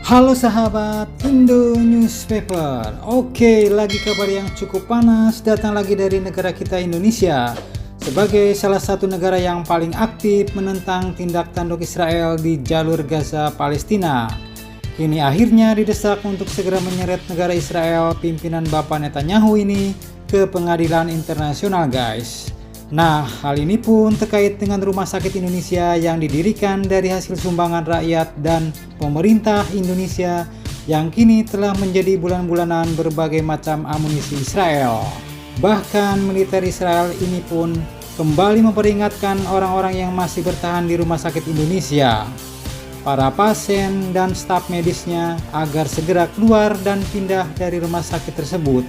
Halo sahabat Indo Newspaper. Oke, lagi kabar yang cukup panas datang lagi dari negara kita Indonesia. Sebagai salah satu negara yang paling aktif menentang tindak tanduk Israel di jalur Gaza Palestina, kini akhirnya didesak untuk segera menyeret negara Israel pimpinan Bapak Netanyahu ini ke pengadilan internasional, guys. Nah, hal ini pun terkait dengan rumah sakit Indonesia yang didirikan dari hasil sumbangan rakyat dan pemerintah Indonesia yang kini telah menjadi bulan-bulanan berbagai macam amunisi Israel. Bahkan militer Israel ini pun kembali memperingatkan orang-orang yang masih bertahan di rumah sakit Indonesia, para pasien dan staf medisnya agar segera keluar dan pindah dari rumah sakit tersebut.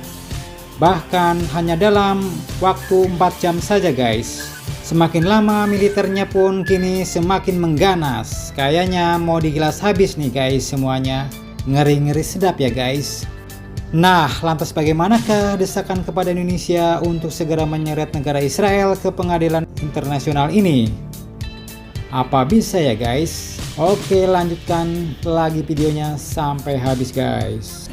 Bahkan hanya dalam waktu 4 jam saja, guys. Semakin lama militernya pun kini semakin mengganas. Kayaknya mau digilas habis nih, guys, semuanya. Ngeri-ngeri sedap ya, guys. Nah, lantas bagaimanakah desakan kepada Indonesia untuk segera menyeret negara Israel ke pengadilan internasional ini? Apa bisa ya, guys? Oke, lanjutkan lagi videonya sampai habis, guys.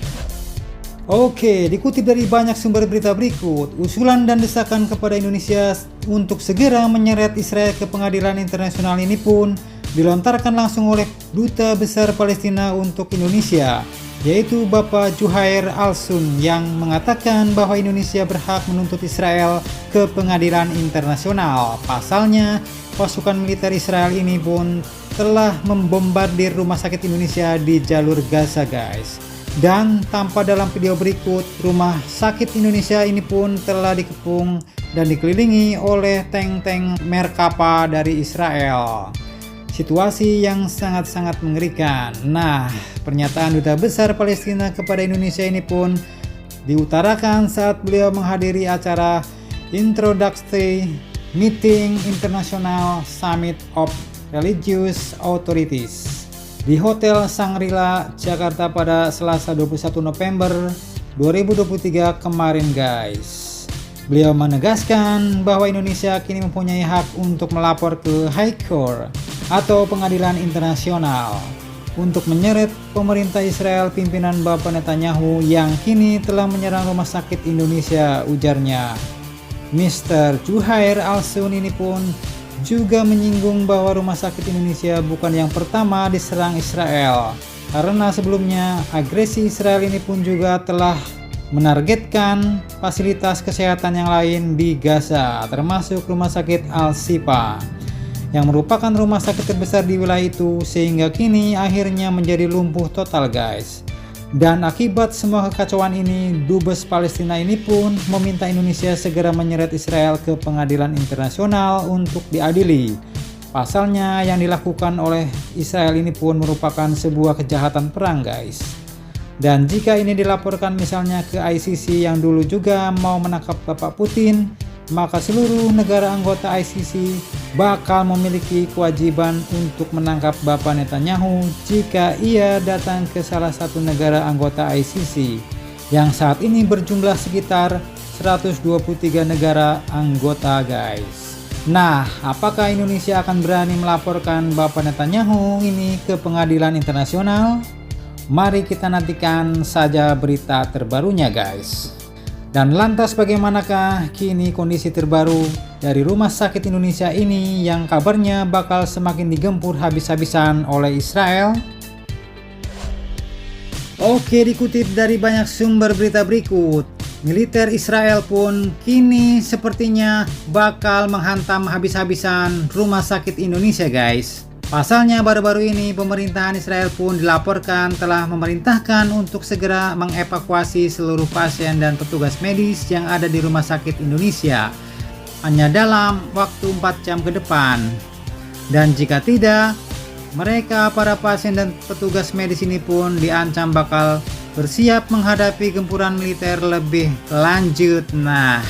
Oke, dikutip dari banyak sumber berita berikut, usulan dan desakan kepada Indonesia untuk segera menyeret Israel ke pengadilan internasional ini pun dilontarkan langsung oleh Duta Besar Palestina untuk Indonesia, yaitu Bapak Juhair Al-Sun, yang mengatakan bahwa Indonesia berhak menuntut Israel ke pengadilan internasional. Pasalnya, pasukan militer Israel ini pun telah membombardir rumah sakit Indonesia di jalur Gaza, guys. Dan tampak dalam video berikut, rumah sakit Indonesia ini pun telah dikepung dan dikelilingi oleh tank-tank Merkava dari Israel. Situasi yang sangat-sangat mengerikan. Nah, pernyataan Duta Besar Palestina kepada Indonesia ini pun diutarakan saat beliau menghadiri acara Introductory Meeting International Summit of Religious Authorities di Hotel Shangri-La, Jakarta pada Selasa 21 November 2023 kemarin, guys. Beliau menegaskan bahwa Indonesia kini mempunyai hak untuk melapor ke High Court atau pengadilan internasional untuk menyeret pemerintah Israel pimpinan Bapak Netanyahu yang kini telah menyerang rumah sakit Indonesia, ujarnya. Mr. Juhair Al-Sun ini pun juga menyinggung bahwa rumah sakit Indonesia bukan yang pertama diserang Israel, karena sebelumnya agresi Israel ini pun juga telah menargetkan fasilitas kesehatan yang lain di Gaza, termasuk rumah sakit Al-Shifa yang merupakan rumah sakit terbesar di wilayah itu, sehingga kini akhirnya menjadi lumpuh total, guys. Dan akibat semua kekacauan ini, Dubes Palestina ini pun meminta Indonesia segera menyeret Israel ke pengadilan internasional untuk diadili. Pasalnya yang dilakukan oleh Israel ini pun merupakan sebuah kejahatan perang, guys. Dan jika ini dilaporkan misalnya ke ICC yang dulu juga mau menangkap Bapak Putin, maka seluruh negara anggota ICC bakal memiliki kewajiban untuk menangkap Bapak Netanyahu jika ia datang ke salah satu negara anggota ICC yang saat ini berjumlah sekitar 123 negara anggota, guys. Nah, apakah Indonesia akan berani melaporkan Bapak Netanyahu ini ke pengadilan internasional? Mari kita nantikan saja berita terbarunya, guys. Dan lantas bagaimanakah kini kondisi terbaru dari rumah sakit Indonesia ini yang kabarnya bakal semakin digempur habis-habisan oleh Israel? Oke, dikutip dari banyak sumber berita berikut, militer Israel pun kini sepertinya bakal menghantam habis-habisan rumah sakit Indonesia, guys. Pasalnya baru-baru ini pemerintahan Israel pun dilaporkan telah memerintahkan untuk segera mengevakuasi seluruh pasien dan petugas medis yang ada di rumah sakit Indonesia hanya dalam waktu 4 jam ke depan. Dan jika tidak, mereka para pasien dan petugas medis ini pun diancam bakal bersiap menghadapi gempuran militer lebih lanjut. Nah,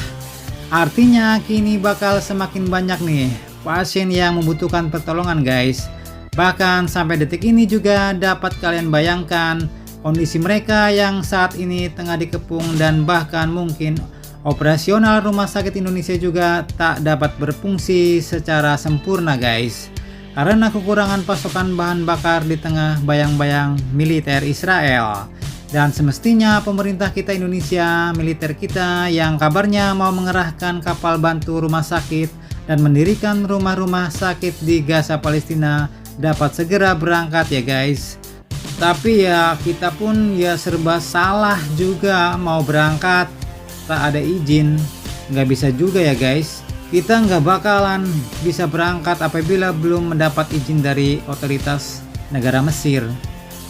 artinya kini bakal semakin banyak nih pasien yang membutuhkan pertolongan, guys. Bahkan sampai detik ini juga dapat kalian bayangkan kondisi mereka yang saat ini tengah dikepung, dan bahkan mungkin operasional rumah sakit Indonesia juga tak dapat berfungsi secara sempurna, guys. karena kekurangan pasokan bahan bakar di tengah bayang-bayang militer Israel. Dan semestinya pemerintah kita Indonesia, militer kita yang kabarnya mau mengerahkan kapal bantu rumah sakit dan mendirikan rumah-rumah sakit di Gaza Palestina dapat segera berangkat ya guys. Tapi ya kita pun ya serba salah juga mau berangkat, tak ada izin, nggak bisa juga ya guys. Kita nggak bakalan bisa berangkat apabila belum mendapat izin dari otoritas negara Mesir.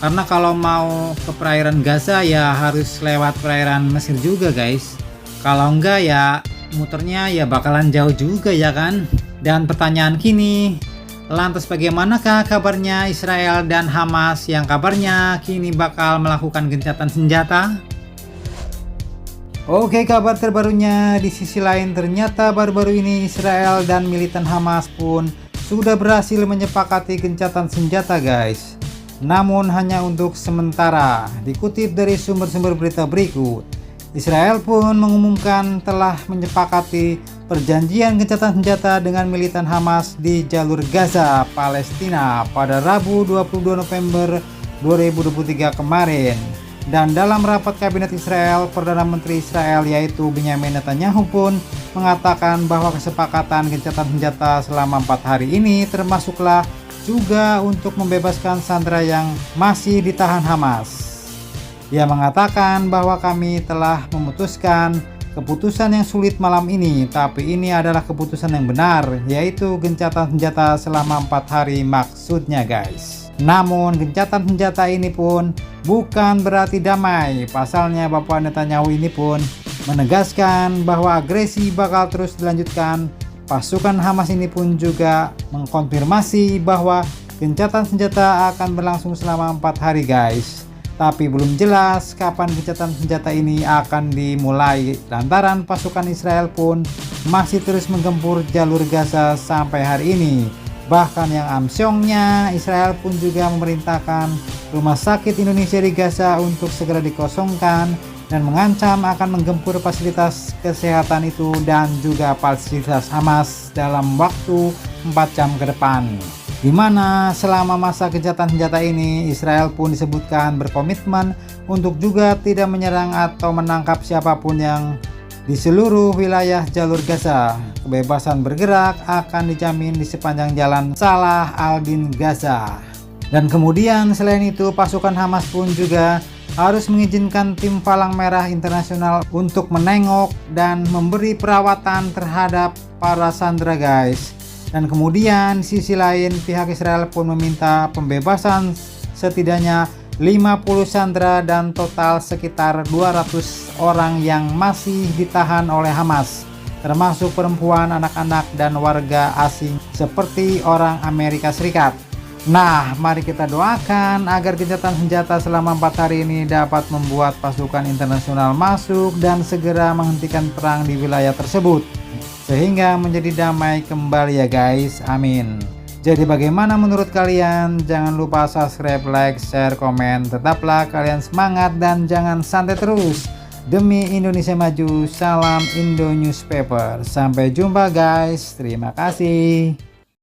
Karena kalau mau ke perairan Gaza ya harus lewat perairan Mesir juga guys. Kalau enggak ya muternya ya bakalan jauh juga ya kan. Dan pertanyaan kini, lantas bagaimanakah kabarnya Israel dan Hamas yang kabarnya kini bakal melakukan gencatan senjata? Oke, kabar terbarunya di sisi lain ternyata baru-baru ini Israel dan militan Hamas pun sudah berhasil menyepakati gencatan senjata guys. Namun hanya untuk sementara. Dikutip dari sumber-sumber berita berikut, Israel pun mengumumkan telah menyepakati perjanjian gencatan senjata dengan militan Hamas di jalur Gaza, Palestina pada Rabu 22 November 2023 kemarin. Dan dalam rapat kabinet Israel, Perdana Menteri Israel yaitu Benyamin Netanyahu pun mengatakan bahwa kesepakatan gencatan senjata selama 4 hari ini termasuklah juga untuk membebaskan sandera yang masih ditahan Hamas. Ia mengatakan bahwa kami telah memutuskan keputusan yang sulit malam ini, tapi ini adalah keputusan yang benar, yaitu gencatan senjata selama 4 hari maksudnya guys. Namun gencatan senjata ini pun bukan berarti damai. Pasalnya Bapak Netanyahu ini pun menegaskan bahwa agresi bakal terus dilanjutkan. Pasukan Hamas ini pun juga mengkonfirmasi bahwa gencatan senjata akan berlangsung selama 4 hari guys. Tapi belum jelas kapan gencatan senjata ini akan dimulai lantaran pasukan Israel pun masih terus menggempur jalur Gaza sampai hari ini. Bahkan yang amsyongnya Israel pun juga memerintahkan rumah sakit Indonesia di Gaza untuk segera dikosongkan dan mengancam akan menggempur fasilitas kesehatan itu dan juga fasilitas Hamas dalam waktu 4 jam ke depan. Di mana selama masa gencatan senjata ini Israel pun disebutkan berkomitmen untuk juga tidak menyerang atau menangkap siapapun yang di seluruh wilayah jalur Gaza. Kebebasan bergerak akan dijamin di sepanjang jalan Salah al-Din Gaza. Dan kemudian selain itu pasukan Hamas pun juga harus mengizinkan tim Palang Merah Internasional untuk menengok dan memberi perawatan terhadap para sandera guys. Dan kemudian sisi lain pihak Israel pun meminta pembebasan setidaknya 50 sandera dan total sekitar 200 orang yang masih ditahan oleh Hamas, termasuk perempuan, anak-anak dan warga asing seperti orang Amerika Serikat. Nah, mari kita doakan agar gencatan senjata selama 4 hari ini dapat membuat pasukan internasional masuk dan segera menghentikan perang di wilayah tersebut sehingga menjadi damai kembali ya guys, amin. Jadi bagaimana menurut kalian? Jangan lupa subscribe, like, share, komen. Tetaplah kalian semangat dan jangan santai terus. Demi Indonesia Maju, salam Indo Newspaper. Sampai jumpa guys, terima kasih.